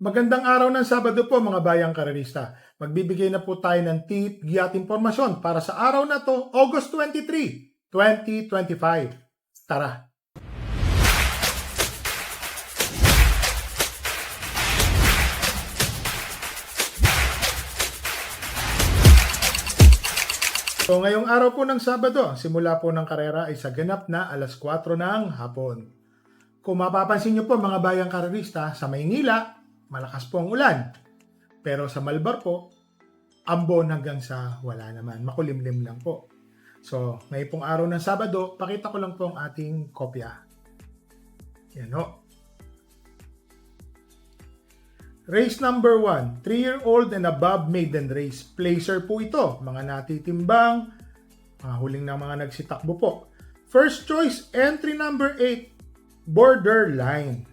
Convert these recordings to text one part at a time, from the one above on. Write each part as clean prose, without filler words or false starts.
Magandang araw ng Sabado po mga bayang karerista. Magbibigay na po tayo ng tip, giya at impormasyon para sa araw na to, August 23, 2025. Tara! So ngayong araw po ng Sabado, simula po ng karera ay sa ganap na alas 4 ng hapon. Kung mapapansin nyo po mga bayang karerista, sa Maynila, malakas po ang ulan. Pero sa Malbar po, ambon hanggang sa wala naman. Makulimlim lang po. So, ngayon pong araw ng Sabado, pakita ko lang po ang ating kopya. Yan o. Race number 1, 3-year-old and above maiden race. Placer po ito. Mga natitimbang, mga huling na mga nagsitakbo po. First choice, entry number 8, Borderline.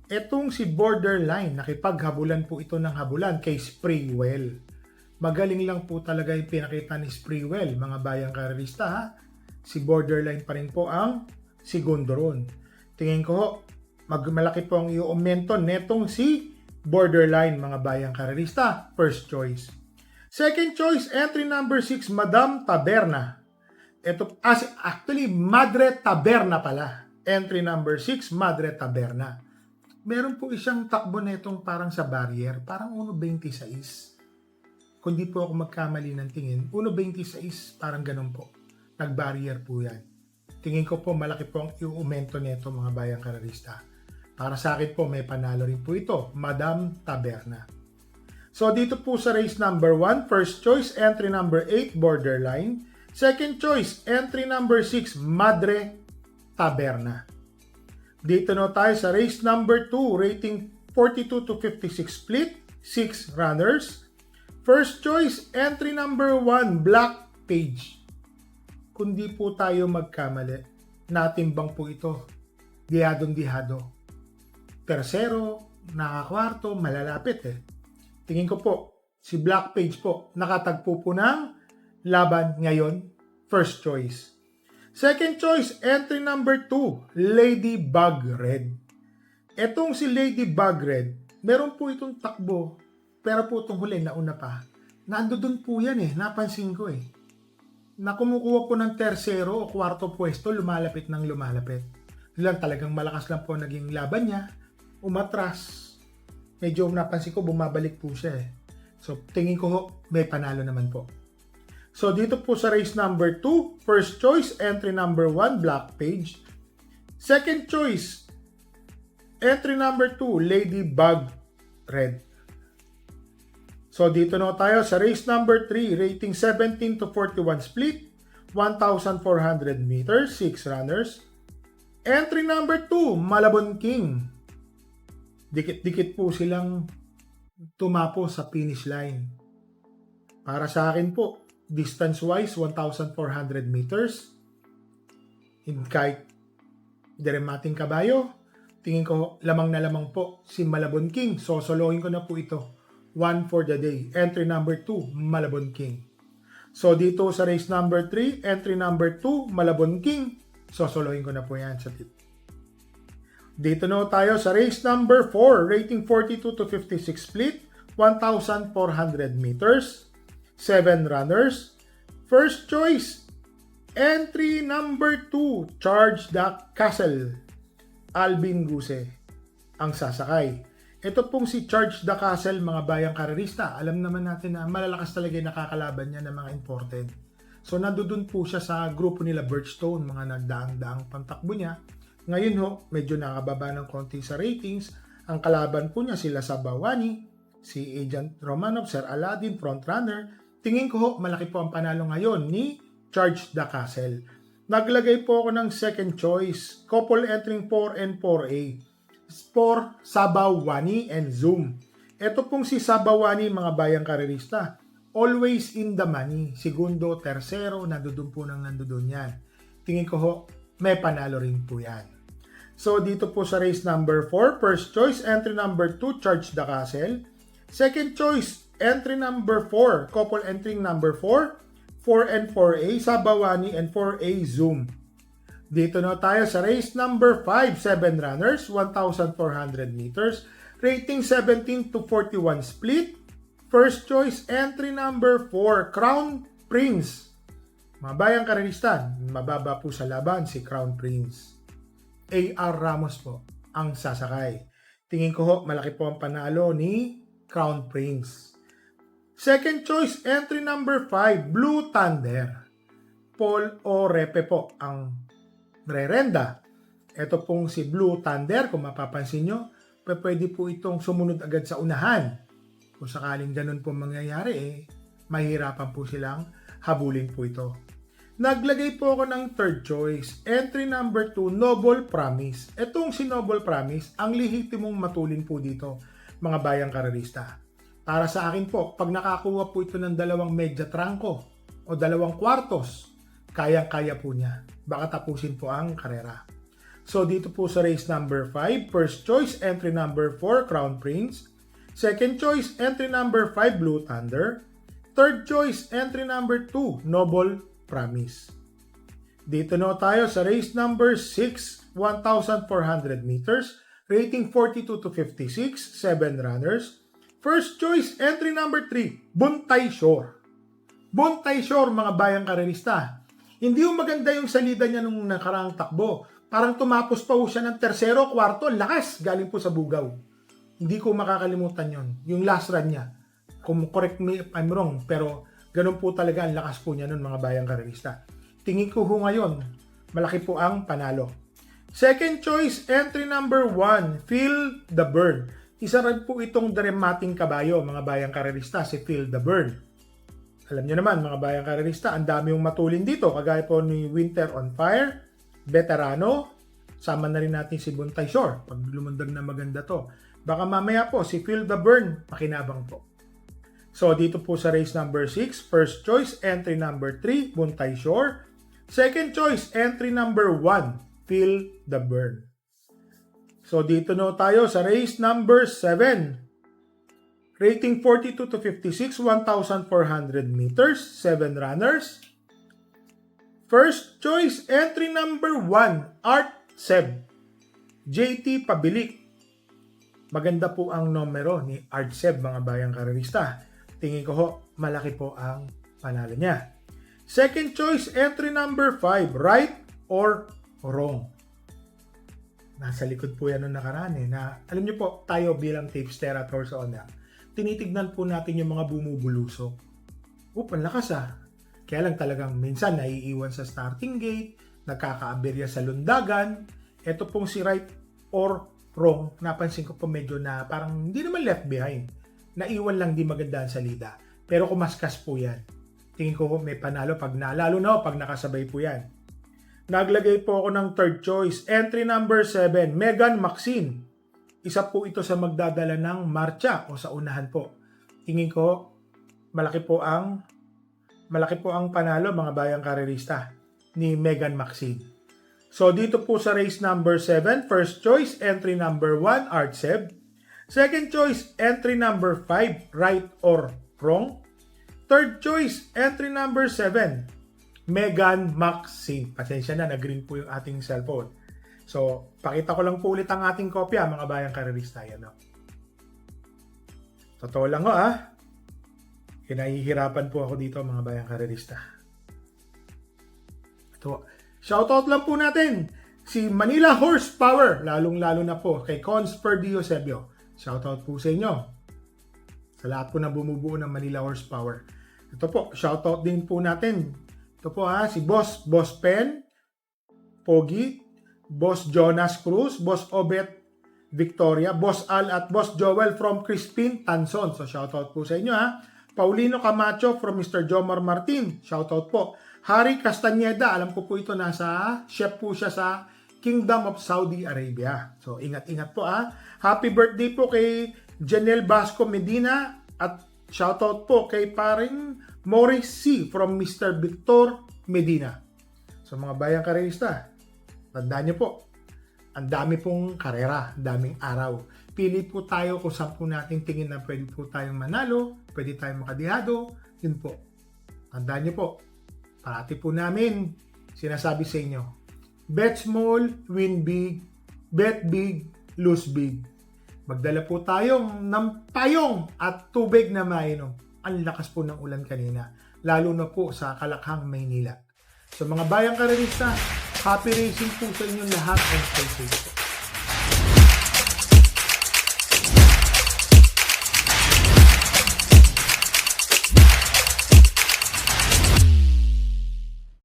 Etong si Borderline, nakipaghabulan po ito ng habulan kay Spraywell. Magaling lang po talaga yung pinakita ni Spraywell, mga bayang karerista ha. Si Borderline pa rin po ang segundo ron. Tingin ko, malaki po ang i-aumento netong si Borderline, mga bayang karerista. First choice. Second choice, entry number 6, Madam Taberna. Ito, actually, Madre Taberna pala. Entry number 6, Madre Taberna. Meron po isang takbo na itong parang sa barrier, parang 1.26. Kung di po ako magkamali ng tingin, 1.26, parang ganun po. Nag-barrier po yan. Tingin ko po malaki po ang i-aumento nito mga bayang karerista. Para sa akin po may panalo rin po ito, Madam Taberna. So dito po sa race number 1, first choice, entry number 8, Borderline. Second choice, entry number 6, Madre Taberna. Dito na tayo sa race number 2, rating 42 to 56 split, 6 runners. First choice, entry number 1, Black Page. Kung di po tayo magkamali, natimbang po ito. Dihadong-dihado. Tercero, nakakwarto, malalapit eh. Tingin ko po, si Black Page po, nakatagpo po ng laban ngayon, first choice. Second choice, entry number 2, Ladybug Red. Etong si Ladybug Red, meron po itong takbo, pero po itong huli, nauna pa. Nandoon po yan eh, napansin ko eh. Na kumukuha po ng tersero o kwarto pwesto, lumalapit ng lumalapit. Lang talagang malakas lang po naging laban niya, umatras. Medyo napansin ko, bumabalik po siya eh. So tingin ko, may panalo naman po. So dito po sa race number 2, first choice, entry number 1, Black Page. Second choice, entry number 2, Ladybug Red. So dito na tayo sa race number 3, rating 17 to 41 split, 1,400 meters, 6 runners. Entry number 2, Malabon King. Dikit-dikit po silang tumapo sa finish line. Para sa akin po, distance-wise, 1,400 meters. Kahit deremating kabayo, tingin ko lamang na lamang po si Malabon King. So, solohin ko na po ito. 1 for the day. Entry number 2, Malabon King. So, dito sa race number 3, entry number 2, Malabon King. So, solohin ko na po yan sa tip. Dito na tayo sa race number 4, rating 42 to 56 split, 1,400 meters. 7 runners. First choice, entry number 2, Charge the Castle. Alvin Guse ang sasakay. Ito pong si Charge the Castle, mga bayang karerista. Alam naman natin na malalakas talaga yung nakakalaban niya ng mga imported. So nandoon po siya sa grupo nila Birchstone, mga nagdaang-daang pantakbo niya. Ngayon ho, medyo nakababa ng konti sa ratings. Ang kalaban po niya sila sa Bawani, si Agent Romanov, Sir Aladdin, frontrunner. Tingin ko ho, malaki po ang panalo ngayon ni Charge the Castle. Naglagay po ako ng second choice, couple entering 4 and 4A. For Sabawani and Zoom. Ito pong si Sabawani, mga bayang karerista. Always in the money. Segundo, tersero, nandoon po nang nandoon yan. Tingin ko ho, may panalo rin po yan. So dito po sa race number 4, first choice, entry number 2, Charge the Castle. Second choice, entry number 4, couple entering number 4, 4 and 4A, Sabawani and 4A Zoom. Dito na tayo sa race number 5, 7 runners, 1,400 meters. Rating 17 to 41 split. First choice, entry number 4, Crown Prince. Mga bayang karerista, mababa po sa laban si Crown Prince. A.R. Ramos po ang sasakay. Tingin ko ho, malaki po ang panalo ni Crown Prince. Second choice, entry number 5, Blue Thunder. Paul Orepe po ang rerenda. Ito pong si Blue Thunder, kung mapapansin nyo, pwede po itong sumunod agad sa unahan. Kung sakaling ganun po mangyayari, mahirapan po silang habulin po ito. Naglagay po ako ng third choice, entry number 2, Noble Promise. Itong si Noble Promise, ang lehitimong matulin po dito, mga bayang karerista. Para sa akin po, pag nakakuha po ito ng 2 medya trangko o 2 kwartos, kayang-kaya po niya. Baka tapusin po ang karera. So dito po sa race number 5, first choice, entry number 4, Crown Prince. Second choice, entry number 5, Blue Thunder. Third choice, entry number 2, Noble Promise. Dito na tayo sa race number 6, 1,400 meters, rating 42 to 56, 7 runners. First choice, entry number 3, Buntay Shore. Buntay Shore, mga bayang karerista. Hindi yung maganda yung salida niya nung nakaraang takbo. Parang tumapos pa siya ng tersero, kwarto, lakas, galing po sa bugaw. Hindi ko makakalimutan yon, yung last run niya. Kung correct me if I'm wrong, pero ganun po talaga ang lakas po niya nun, mga bayang karerista. Tingin ko ho ngayon, malaki po ang panalo. Second choice, entry number 1, Feel the Burn. Isa rin po itong dramating kabayo, mga bayang karerista, si Feel the Burn. Alam niyo naman, mga bayang karerista, ang dami yung matulin dito, kagaya po ni Winter on Fire, Veterano, sama na rin natin si Buntay Shore, pag lumundag na maganda to. Baka mamaya po, si Feel the Burn, makinabang po. So, dito po sa race number 6, first choice, entry number 3, Buntay Shore. Second choice, entry number 1, Feel the Burn. So, dito na tayo sa race number 7. Rating 42 to 56, 1,400 meters, 7 runners. First choice, entry number 1, Art Seb. JT Pabilik. Maganda po ang numero ni Art Seb, mga bayang karerista. Tingin ko ho, malaki po ang panalo niya. Second choice, entry number 5, Right or Wrong. Nasa likod po yan nung nakaraan na alam niyo po, tayo bilang tipster at horse owner, tinitignan po natin yung mga bumubulusok. Ang lakas Kaya lang talagang minsan naiiwan sa starting gate, nagkakaaberya sa lundagan. Ito pong si Right or Wrong, napansin ko po medyo na parang hindi naman left behind. Naiwan lang di maganda ang salida. Pero kumaskas po yan. Tingin ko may panalo lalo na pag nakasabay po yan. Naglagay po ako ng third choice. Entry number 7, Megan Maxine. Isa po ito sa magdadala ng marcha o sa unahan po. Tingin ko malaki po ang panalo, mga bayang karerista, ni Megan Maxine. So dito po sa race number 7, first choice, entry number 1, Art Seb. Second choice, entry number 5, Right or Wrong. Third choice, entry number 7, Megan Maxine. Pasensya na, nag-green po yung ating cellphone. So, pakita ko lang po ulit ang ating kopya, mga bayang karerista. Yan, Totoo lang Hinahihirapan po ako dito, mga bayang karerista. Ito, shoutout lang po natin si Manila Horsepower, lalong-lalo na po kay Cons Ferdy Eusebio. Shoutout po sa inyo. Sa lahat po na bumubuo ng Manila Horsepower. Ito po, shoutout din po natin. Ito po si Boss Pen, Pogi, Boss Jonas Cruz, Boss Obet Victoria, Boss Al at Boss Joel from Crispin Tanson. So shoutout po sa inyo Paulino Camacho from Mr. Jomar Martin. Shoutout po. Harry Castañeda, alam ko po ito, nasa chef po siya sa Kingdom of Saudi Arabia. So ingat-ingat po Happy birthday po kay Janelle Basco Medina at shoutout po kay paring Morris C. from Mr. Victor Medina. So mga bayang karerista, tandaan niyo po, ang dami pong karera, ang daming araw. Pili po tayo kung saan po natin tingin na pwede po tayong manalo, pwede tayong makadihado, yun po. Tandaan niyo po, parati po namin sinasabi sa inyo, bet small, win big, bet big, lose big. Magdala po tayong ng payong at tubig na mainom. Ang lakas po ng ulan kanina, lalo na po sa Kalakhang, Maynila. So mga bayang karerista, happy racing po sa inyo lahat and stay safe po.